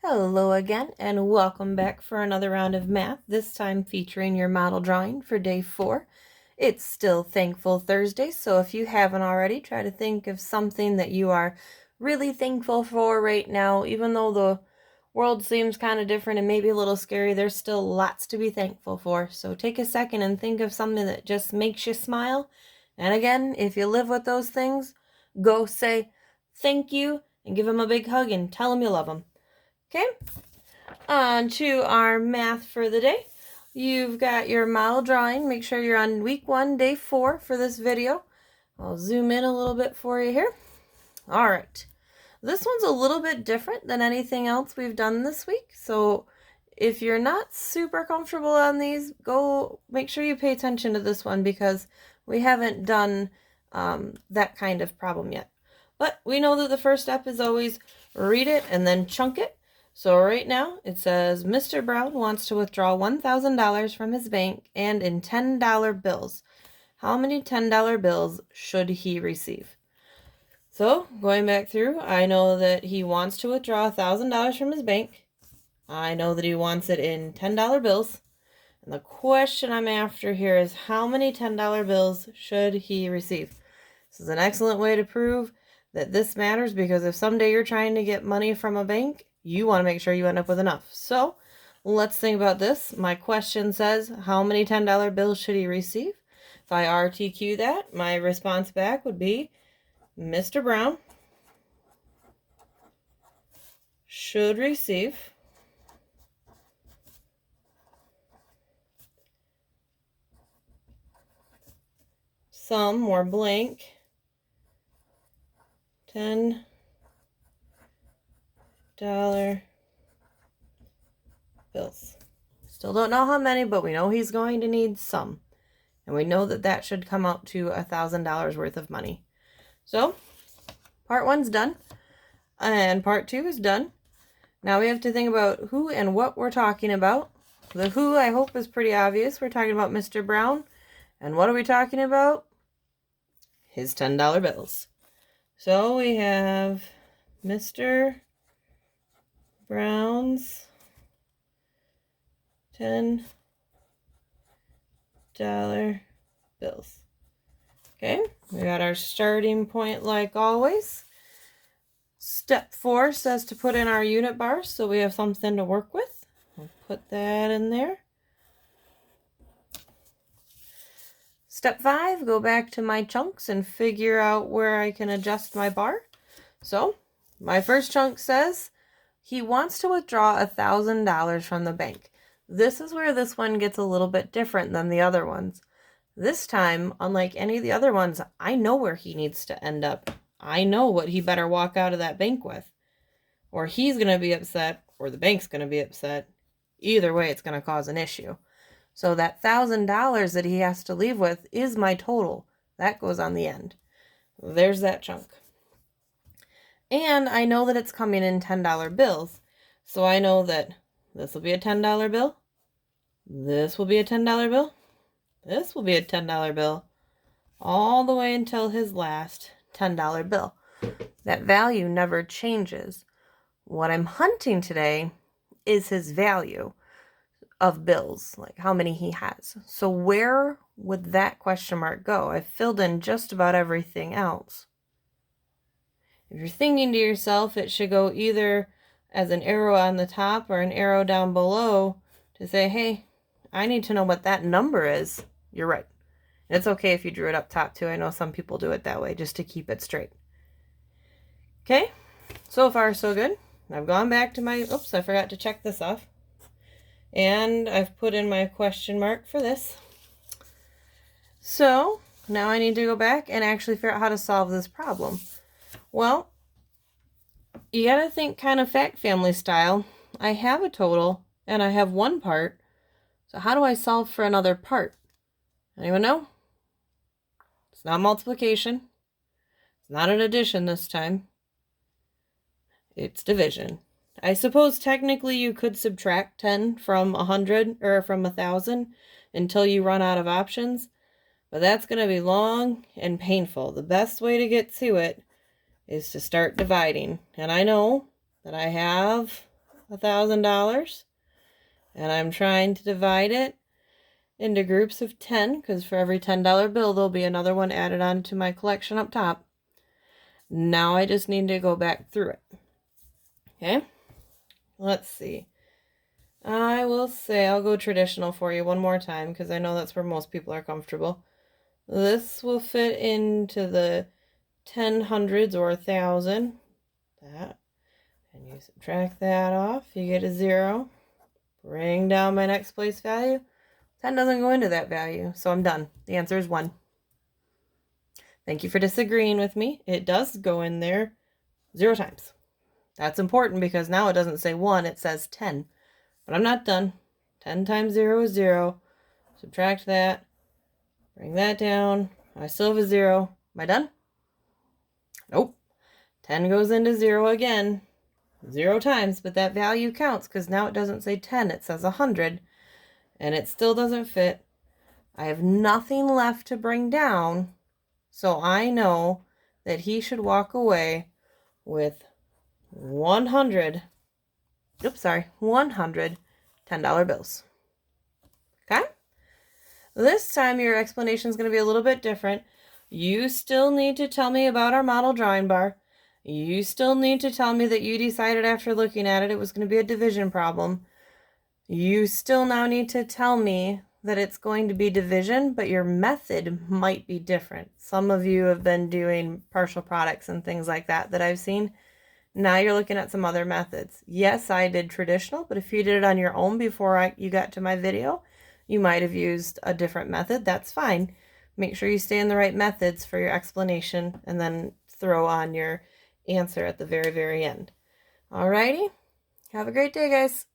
Hello again, and welcome back for another round of math, this time featuring your model drawing for day 4. It's still Thankful Thursday, so if you haven't already, try to think of something that you are really thankful for right now. Even though the world seems kind of different and maybe a little scary, there's still lots to be thankful for. So take a second and think of something that just makes you smile. And again, if you live with those things, go say thank you and give them a big hug and tell them you love them. Okay, on to our math for the day. You've got your model drawing. Make sure you're on week 1, day 4 for this video. I'll zoom in a little bit for you here. All right, this one's a little bit different than anything else we've done this week. So if you're not super comfortable on these, go make sure you pay attention to this one because we haven't done that kind of problem yet. But we know that the first step is always read it and then chunk it. So right now it says Mr. Brown wants to withdraw $1,000 from his bank and in $10 bills. How many $10 bills should he receive? So going back through, I know that he wants to withdraw $1,000 from his bank. I know that he wants it in $10 bills. And the question I'm after here is how many $10 bills should he receive? This is an excellent way to prove that this matters because if someday you're trying to get money from a bank, you want to make sure you end up with enough. So let's think about this. My question says, how many $10 bills should he receive? If I RTQ that, my response back would be, Mr. Brown should receive some more blank $10 bills. Still don't know how many, but we know he's going to need some. And we know that that should come out to $1,000 worth of money. So, part 1's done. And part 2 is done. Now we have to think about who and what we're talking about. The who, I hope, is pretty obvious. We're talking about Mr. Brown. And what are we talking about? His $10 bills. So we have Mr. Brown's $10 bills. Okay, we got our starting point like always. Step 4 says to put in our unit bars, so we have something to work with. I'll put that in there. Step 5, go back to my chunks and figure out where I can adjust my bar. So, my first chunk says he wants to withdraw $1,000 from the bank. This is where this one gets a little bit different than the other ones. This time, unlike any of the other ones, I know where he needs to end up. I know what he better walk out of that bank with. Or he's going to be upset, or the bank's going to be upset. Either way, it's going to cause an issue. So that $1,000 that he has to leave with is my total. That goes on the end. There's that chunk. And I know that it's coming in $10 bills. So I know that this will be a $10 bill. This will be a $10 bill. This will be a $10 bill. All the way until his last $10 bill. That value never changes. What I'm hunting today is his value of bills, like how many he has. So where would that question mark go? I've filled in just about everything else. If you're thinking to yourself, it should go either as an arrow on the top or an arrow down below to say, hey, I need to know what that number is. You're right. And it's okay if you drew it up top too. I know some people do it that way just to keep it straight. Okay, so far so good. I've gone back to my, oops, I forgot to check this off. And I've put in my question mark for this. So now I need to go back and actually figure out how to solve this problem. Well, you gotta think kind of fact family style. I have a total and I have one part. So how do I solve for another part? Anyone know? It's not multiplication. It's not an addition this time. It's division. I suppose technically you could subtract 10 from 100 or from 1,000 until you run out of options, but that's going to be long and painful. The best way to get to it is to start dividing. And I know that I have $1,000, and I'm trying to divide it into groups of 10, because for every $10 bill, there'll be another one added on to my collection up top. Now I just need to go back through it. Okay, let's see. I will say I'll go traditional for you one more time, because I know that's where most people are comfortable. This will fit into the 10 hundreds or 1,000. That. And you subtract that off, you get a 0. Bring down my next place value. 10 doesn't go into that value, so I'm done. The answer is 1. Thank you for disagreeing with me. It does go in there 0 times. That's important because now it doesn't say 1, it says 10. But I'm not done. 10 times 0 is 0. Subtract that. Bring that down. I still have a 0. Am I done? Nope. 10 goes into 0 again. 0 times, but that value counts because now it doesn't say 10, it says 100. And it still doesn't fit. I have nothing left to bring down, so I know that he should walk away with 100 $10 bills. Okay? This time your explanation is going to be a little bit different. You still need to tell me about our model drawing bar. You still need to tell me that you decided after looking at it was going to be a division problem. You still now need to tell me that it's going to be division, but your method might be different. Some of you have been doing partial products and things like that I've seen. Now you're looking at some other methods. Yes, I did traditional, but if you did it on your own before you got to my video, you might have used a different method. That's fine. Make sure you stay in the right methods for your explanation and then throw on your answer at the very, very end. Alrighty. Have a great day, guys.